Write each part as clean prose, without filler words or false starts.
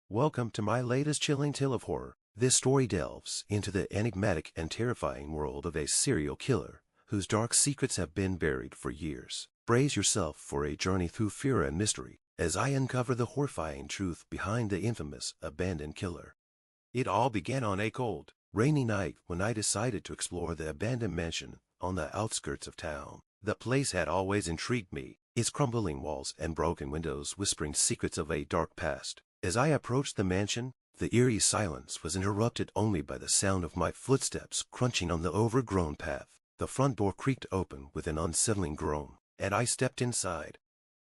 Welcome to my latest chilling tale of horror. This story delves into the enigmatic and terrifying world of a serial killer whose dark secrets have been buried for years. Brace yourself for a journey through fear and mystery as I uncover the horrifying truth behind the infamous abandoned killer. It all began on a cold, rainy night when I decided to explore the abandoned mansion on the outskirts of town. The place had always intrigued me, its crumbling walls and broken windows whispering secrets of a dark past. As I approached the mansion, the eerie silence was interrupted only by the sound of my footsteps crunching on the overgrown path. The front door creaked open with an unsettling groan, and I stepped inside.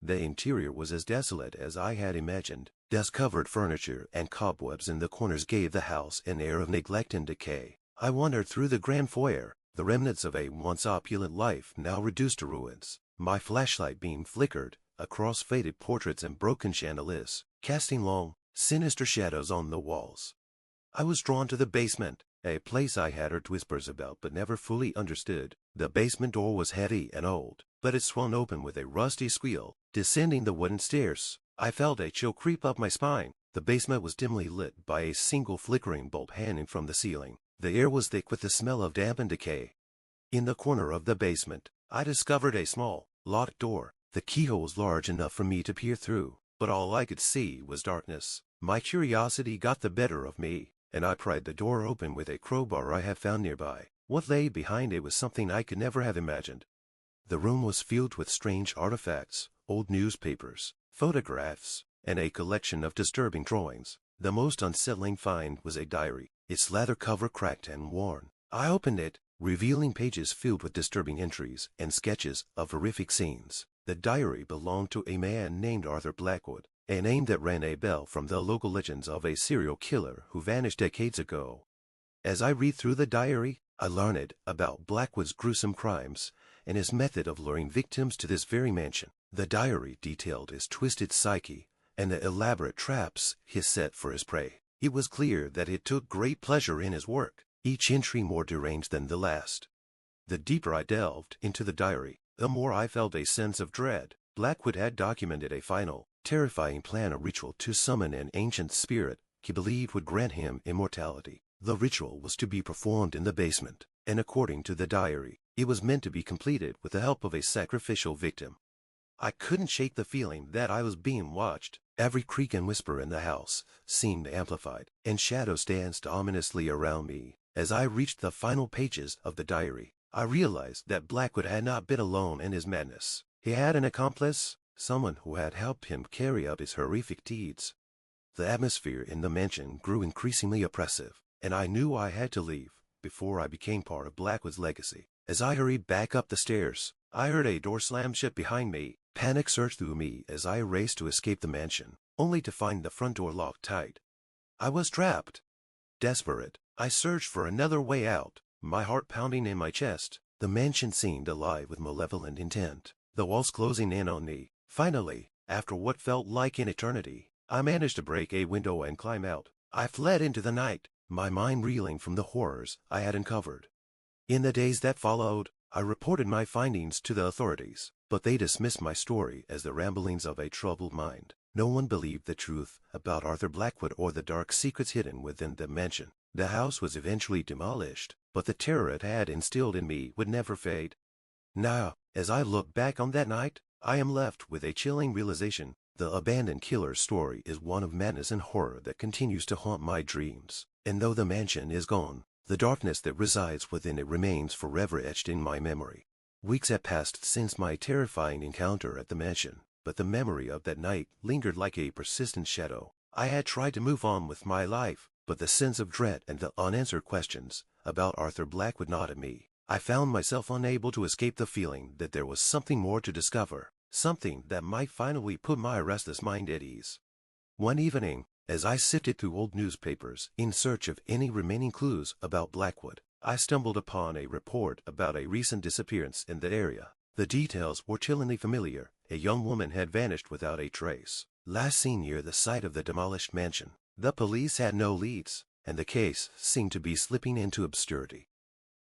The interior was as desolate as I had imagined. Dust-covered furniture and cobwebs in the corners gave the house an air of neglect and decay. I wandered through the grand foyer, the remnants of a once opulent life now reduced to ruins. My flashlight beam flickered across faded portraits and broken chandeliers, casting long, sinister shadows on the walls. I was drawn to the basement, a place I had heard whispers about but never fully understood. The basement door was heavy and old, but it swung open with a rusty squeal. Descending the wooden stairs, I felt a chill creep up my spine. The basement was dimly lit by a single flickering bulb hanging from the ceiling. The air was thick with the smell of damp and decay. In the corner of the basement, I discovered a small, locked door. The keyhole was large enough for me to peer through, but all I could see was darkness. My curiosity got the better of me, and I pried the door open with a crowbar I had found nearby. What lay behind it was something I could never have imagined. The room was filled with strange artifacts, old newspapers, photographs, and a collection of disturbing drawings. The most unsettling find was a diary, its leather cover cracked and worn. I opened it, revealing pages filled with disturbing entries and sketches of horrific scenes. The diary belonged to a man named Arthur Blackwood, a name that rang a bell from the local legends of a serial killer who vanished decades ago. As I read through the diary, I learned about Blackwood's gruesome crimes and his method of luring victims to this very mansion. The diary detailed his twisted psyche and the elaborate traps he set for his prey. It was clear that he took great pleasure in his work, each entry more deranged than the last. The deeper I delved into the diary, the more I felt a sense of dread. Blackwood had documented a final, terrifying plan, a ritual to summon an ancient spirit he believed would grant him immortality. The ritual was to be performed in the basement, and according to the diary, it was meant to be completed with the help of a sacrificial victim. I couldn't shake the feeling that I was being watched. Every creak and whisper in the house seemed amplified, and shadows danced ominously around me. As I reached the final pages of the diary, I realized that Blackwood had not been alone in his madness. He had an accomplice, someone who had helped him carry out his horrific deeds. The atmosphere in the mansion grew increasingly oppressive, and I knew I had to leave before I became part of Blackwood's legacy. As I hurried back up the stairs, I heard a door slam shut behind me. Panic surged through me as I raced to escape the mansion, only to find the front door locked tight. I was trapped. Desperate, I searched for another way out, my heart pounding in my chest. The mansion seemed alive with malevolent intent, the walls closing in on me. Finally, after what felt like an eternity, I managed to break a window and climb out. I fled into the night, my mind reeling from the horrors I had uncovered. In the days that followed, I reported my findings to the authorities, but they dismissed my story as the ramblings of a troubled mind. No one believed the truth about Arthur Blackwood or the dark secrets hidden within the mansion. The house was eventually demolished, but the terror it had instilled in me would never fade. Now, as I look back on that night, I am left with a chilling realization. The abandoned killer's story is one of madness and horror that continues to haunt my dreams. And though the mansion is gone, the darkness that resides within it remains forever etched in my memory. Weeks have passed since my terrifying encounter at the mansion, but the memory of that night lingered like a persistent shadow. I had tried to move on with my life, but the sense of dread and the unanswered questions about Arthur Blackwood gnawed at me. I found myself unable to escape the feeling that there was something more to discover, something that might finally put my restless mind at ease. One evening, as I sifted through old newspapers in search of any remaining clues about Blackwood, I stumbled upon a report about a recent disappearance in the area. The details were chillingly familiar. A young woman had vanished without a trace, last seen near the site of the demolished mansion. The police had no leads, and the case seemed to be slipping into obscurity.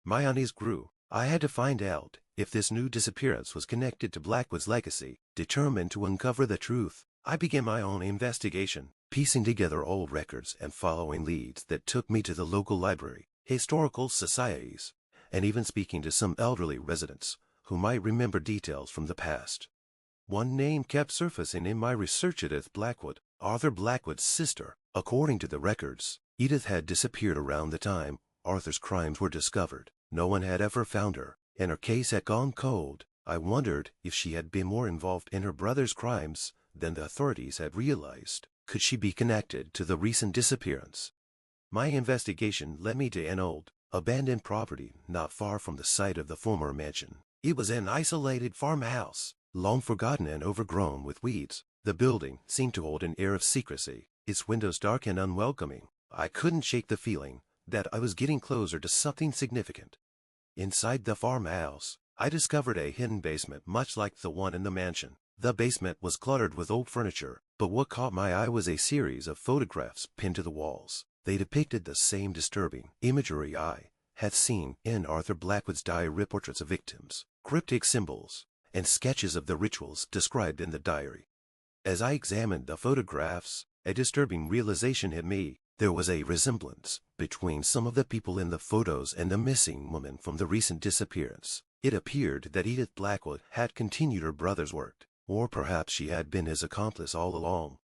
My unease grew. I had to find out if this new disappearance was connected to Blackwood's legacy. Determined to uncover the truth, I began my own investigation. piecing together old records and following leads that took me to the local library, historical societies, and even speaking to some elderly residents who might remember details from the past. One name kept surfacing in my research: Edith Blackwood, Arthur Blackwood's sister. According to the records, Edith had disappeared around the time Arthur's crimes were discovered. No one had ever found her, and her case had gone cold. I wondered if she had been more involved in her brother's crimes than the authorities had realized. Could she be connected to the recent disappearance? My investigation led me to an old, abandoned property not far from the site of the former mansion. It was an isolated farmhouse, long forgotten and overgrown with weeds. The building seemed to hold an air of secrecy, its windows dark and unwelcoming. I couldn't shake the feeling that I was getting closer to something significant. Inside the farmhouse, I discovered a hidden basement much like the one in the mansion. The basement was cluttered with old furniture, but what caught my eye was a series of photographs pinned to the walls. They depicted the same disturbing imagery I had seen in Arthur Blackwood's diary: portraits of victims, cryptic symbols, and sketches of the rituals described in the diary. As I examined the photographs, a disturbing realization hit me. There was a resemblance between some of the people in the photos and the missing woman from the recent disappearance. It appeared that Edith Blackwood had continued her brother's work, or perhaps she had been his accomplice all along.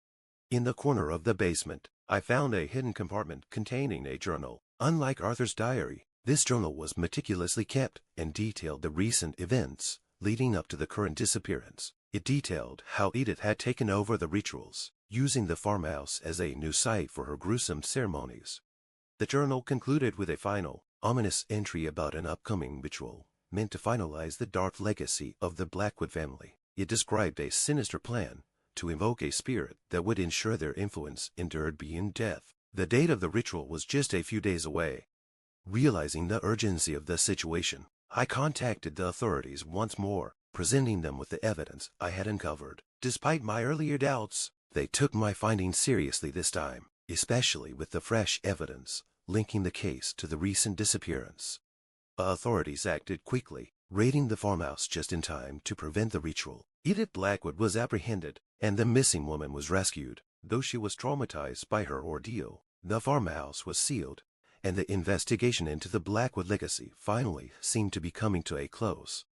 In the corner of the basement, I found a hidden compartment containing a journal. Unlike Arthur's diary, this journal was meticulously kept and detailed the recent events leading up to the current disappearance. It detailed how Edith had taken over the rituals, using the farmhouse as a new site for her gruesome ceremonies. The journal concluded with a final, ominous entry about an upcoming ritual meant to finalize the dark legacy of the Blackwood family. It described a sinister plan to invoke a spirit that would ensure their influence endured beyond death. The date of the ritual was just a few days away. Realizing the urgency of the situation, I contacted the authorities once more, presenting them with the evidence I had uncovered. Despite my earlier doubts, they took my findings seriously this time, especially with the fresh evidence linking the case to the recent disappearance. Authorities acted quickly, raiding the farmhouse just in time to prevent the ritual. Edith Blackwood was apprehended, and the missing woman was rescued. Though she was traumatized by her ordeal, the farmhouse was sealed, and the investigation into the Blackwood legacy finally seemed to be coming to a close.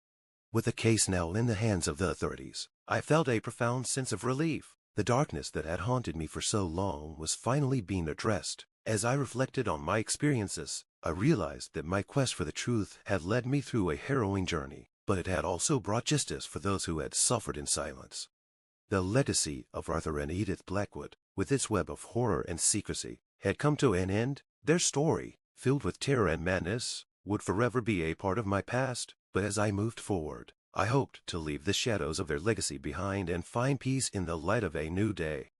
With the case now in the hands of the authorities, I felt a profound sense of relief. The darkness that had haunted me for so long was finally being addressed. As I reflected on my experiences, I realized that my quest for the truth had led me through a harrowing journey, but it had also brought justice for those who had suffered in silence. The legacy of Arthur and Edith Blackwood, with its web of horror and secrecy, had come to an end. Their story, filled with terror and madness, would forever be a part of my past, but as I moved forward, I hoped to leave the shadows of their legacy behind and find peace in the light of a new day.